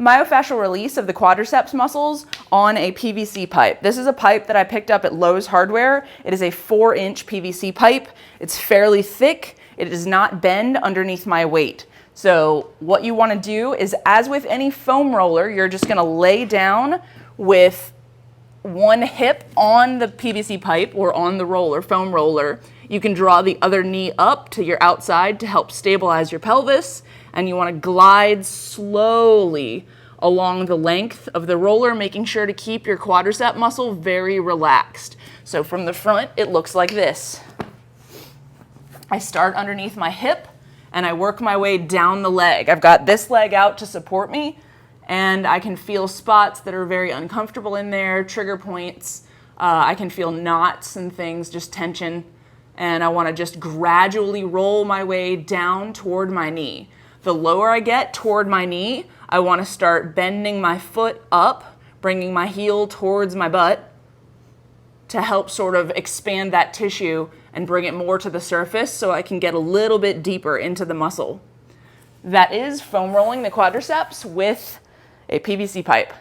myofascial release of the quadriceps muscles on a PVC pipe. This is a pipe that I picked up at Lowe's Hardware. It is a 4-inch PVC pipe. It's fairly thick. It does not bend underneath my weight. So what you want to do is, as with any foam roller, you're just going to lay down with one hip on the PVC pipe or on the roller, foam roller. You can draw the other knee up to your outside to help stabilize your pelvis, and you want to glide slowly along the length of the roller, making sure to keep your quadricep muscle very relaxed. So from the front, it looks like this. I start underneath my hip and I work my way down the leg. I've got this leg out to support me, and I can feel spots that are very uncomfortable in there, trigger points. I can feel knots and things, just tension. And I want to just gradually roll my way down toward my knee. The lower I get toward my knee, I want to start bending my foot up, bringing my heel towards my butt to help sort of expand that tissue and bring it more to the surface so I can get a little bit deeper into the muscle. That is foam rolling the quadriceps with a PVC pipe.